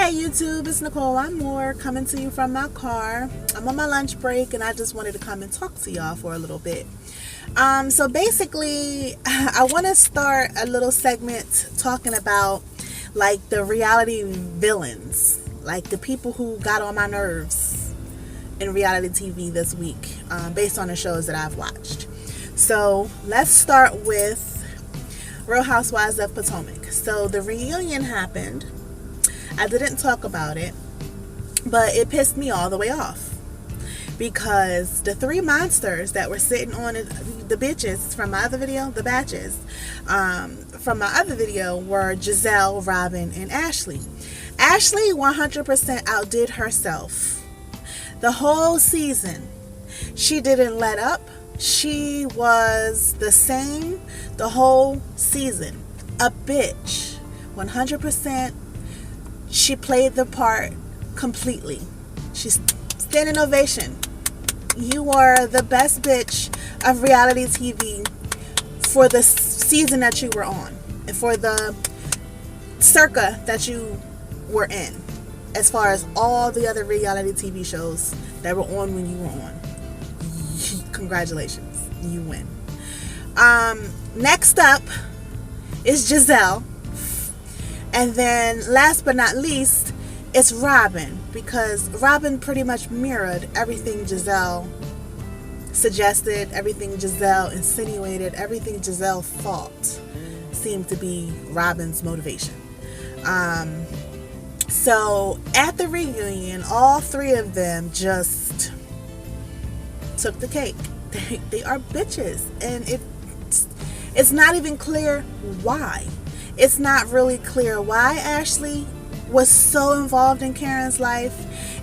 Hey YouTube, it's Nicole. I'm Moore coming to you from my car. I'm on my lunch break and I just wanted to come and talk to y'all for a little bit. So basically, I want to start a little segment talking about like the reality villains, like the people who got on my nerves in reality TV this week, based on the shows that I've watched. So let's start with Real Housewives of Potomac. So the reunion happened. I didn't talk about it, but it pissed me all the way off because the three monsters that were sitting on the bitches from my other video, the batches from my other video, were Giselle, Robin, and Ashley. Ashley 100% outdid herself the whole season. She didn't let up. She was the same the whole season. A bitch. 100%. She played the part completely. She's standing ovation. You were the best bitch of reality TV for the season that you were on, and for the circa that you were in, as far as all the other reality TV shows that were on when you were on. Congratulations, you win. Next up is Giselle. And then last but not least, it's Robin, because Robin pretty much mirrored everything Giselle suggested, everything Giselle insinuated, everything Giselle thought seemed to be Robin's motivation. So at the reunion, all three of them just took the cake. They are bitches, and it's not even clear why. It's not really clear why Ashley was so involved in Karen's life.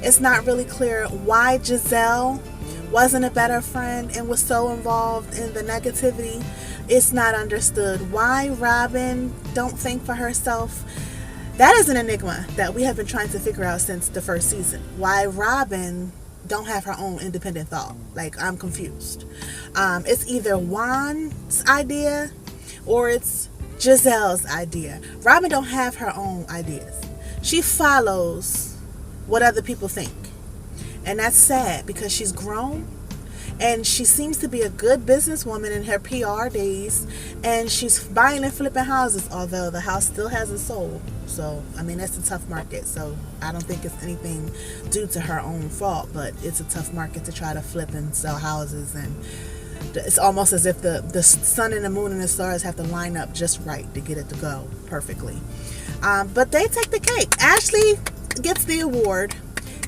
It's not really clear why Giselle wasn't a better friend and was so involved in the negativity. It's not understood why Robin don't think for herself. That is an enigma that we have been trying to figure out since the first season. Why Robin don't have her own independent thought. Like, I'm confused. It's either Juan's idea or it's Giselle's idea. Robin don't have her own ideas. She follows what other people think. And that's sad because she's grown and she seems to be a good businesswoman in her PR days, and she's buying and flipping houses, although the house still hasn't sold. So, I mean, that's a tough market. So I don't think it's anything due to her own fault, but it's a tough market to try to flip and sell houses, and it's almost as if the sun and the moon and the stars have to line up just right to get it to go perfectly. But they take the cake. Ashley gets the award,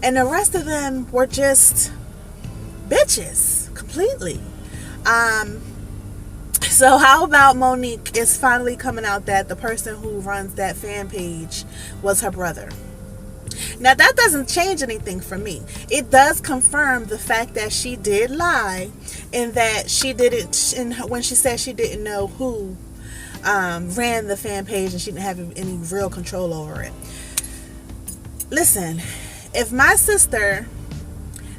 and the rest of them were just bitches completely. So how about Monique is finally coming out that the person who runs that fan page was her brother. Now, that doesn't change anything for me. It does confirm the fact that she did lie, and that she didn't, when she said she didn't know who ran the fan page and she didn't have any real control over it. Listen, if my sister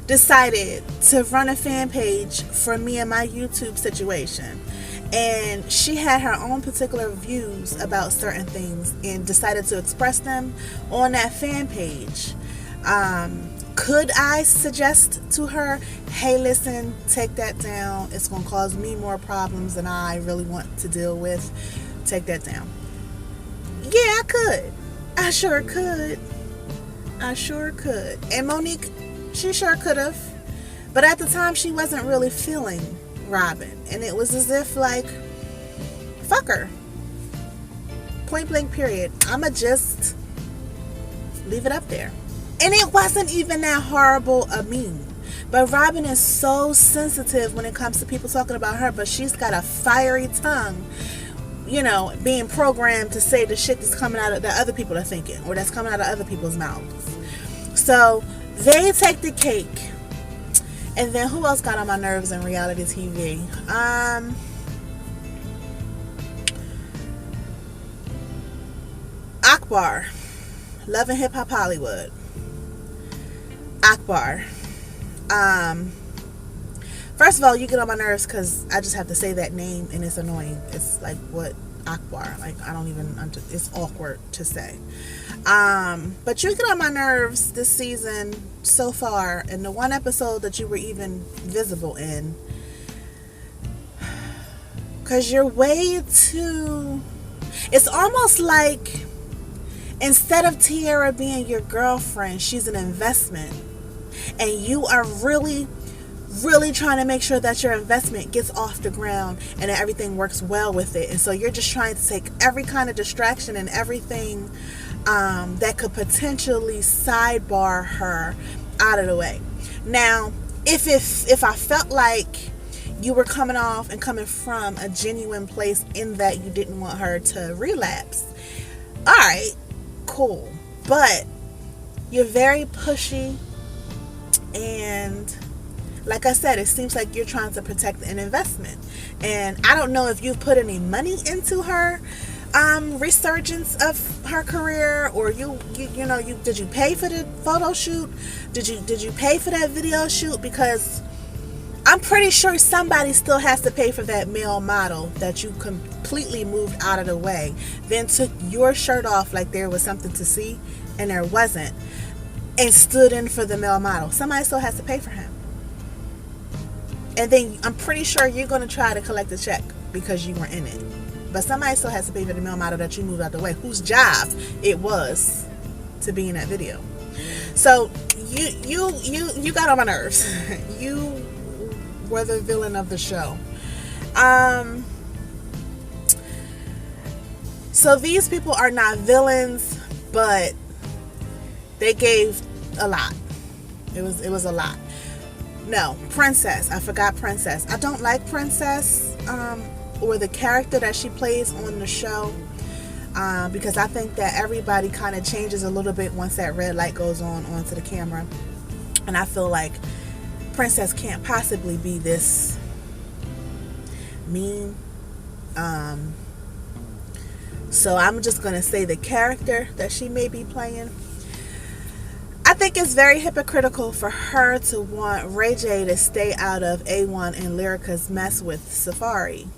decided to run a fan page for me and my YouTube situation, and she had her own particular views about certain things and decided to express them on that fan page, could I suggest to her, hey, listen, take that down, it's going to cause me more problems than I really want to deal with, take that down? Yeah, I could. I sure could. And Monique, she sure could have, but at the time she wasn't really feeling Robin, and it was as if like, fuck her, point blank period. I'ma just leave it up there. And it wasn't even that horrible a meme, but Robin is so sensitive when it comes to people talking about her, but she's got a fiery tongue, you know, being programmed to say the shit that's coming out of that other people are thinking, or that's coming out of other people's mouths. So they take the cake. And then who else got on my nerves in reality TV? Aqua, Love and Hip Hop Hollywood. Aqua. First of all, you get on my nerves because I just have to say that name and it's annoying. It's like what Aqua. Like I don't even. It's awkward to say. But you get on my nerves this season so far, and the one episode that you were even visible in, because you're way too. It's almost like instead of Tiara being your girlfriend, she's an investment, and you are really trying to make sure that your investment gets off the ground and that everything works well with it. And so you're just trying to take every kind of distraction and everything that could potentially sidebar her out of the way. Now, if I felt like you were coming off and coming from a genuine place in that you didn't want her to relapse, all right, cool. But you're very pushy, and like I said, it seems like you're trying to protect an investment. And I don't know if you've put any money into her resurgence of her career, or you did you pay for the photo shoot? Did you pay for that video shoot? Because I'm pretty sure somebody still has to pay for that male model that you completely moved out of the way, then took your shirt off like there was something to see and there wasn't, and stood in for the male model. Somebody still has to pay for him. And then I'm pretty sure you're going to try to collect a check because you were in it. But somebody still has to pay for the male model that you moved out the way, whose job it was to be in that video. So you got on my nerves. You were the villain of the show. So these people are not villains, but they gave a lot. It was a lot. No, Princess. I forgot Princess. I don't like Princess or the character that she plays on the show because I think that everybody kind of changes a little bit once that red light goes onto the camera. And I feel like Princess can't possibly be this mean. So I'm just going to say the character that she may be playing. I think it's very hypocritical for her to want Ray J to stay out of A1 and Lyrica's mess with Safari.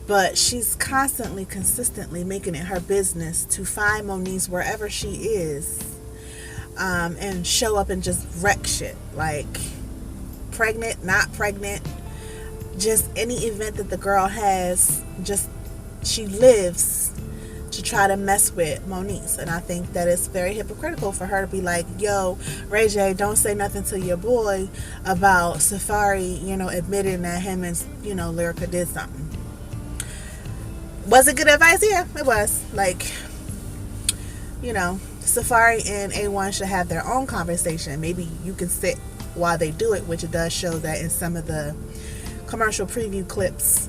But she's consistently making it her business to find Monique wherever she is and show up and just wreck shit. Like pregnant, not pregnant, just any event that the girl has, just she lives to try to mess with Monique. And I think that it's very hypocritical for her to be like, yo, Ray J, don't say nothing to your boy about Safari, admitting that him and, Lyrica did something. Was it good advice? Yeah, it was. Like, Safari and A1 should have their own conversation. Maybe you can sit while they do it, which it does show that in some of the commercial preview clips,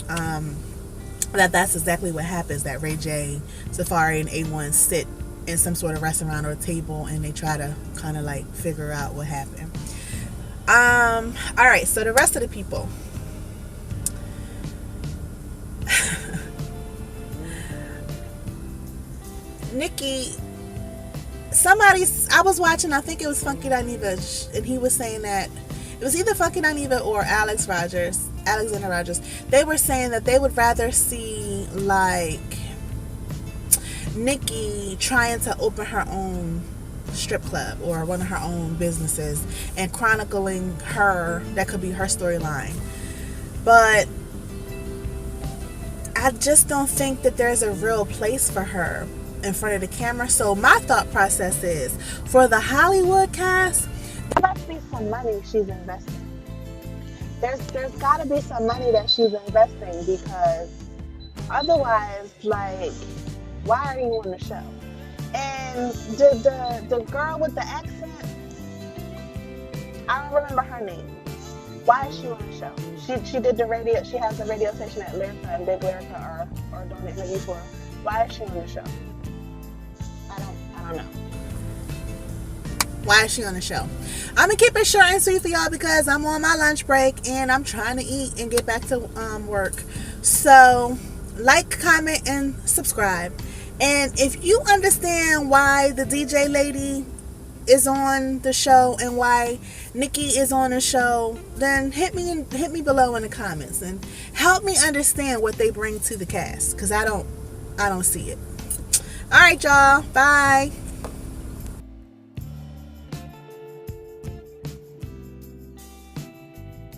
that's exactly what happens, that Ray J, Safari, and A1 sit in some sort of restaurant or a table and they try to kind of like figure out what happened. Alright, so the rest of the people. Nikki, I was watching, I think it was Funky Dineva, and he was saying that it was either Funky Dineva or Alexander Rogers. They were saying that they would rather see like Nikki trying to open her own strip club or one of her own businesses and chronicling her, that could be her storyline. But I just don't think that there's a real place for her in front of the camera. So my thought process is, for the Hollywood cast, there must be some money she's investing. There's got to be some money that she's investing, because otherwise, like, why are you on the show? And the girl with the accent, I don't remember her name. Why is she on the show? She did the radio. She has a radio station at Lyrica, and Big Lyrica or Donate Maybe for. Why is she on the show? I don't know. Why is she on the show? I'm gonna keep it short and sweet for y'all because I'm on my lunch break and I'm trying to eat and get back to work. So like, comment, and subscribe. And if you understand why the DJ lady is on the show and why Nikki is on the show, then hit me below in the comments and help me understand what they bring to the cast, because I don't see it. All right, y'all. Bye.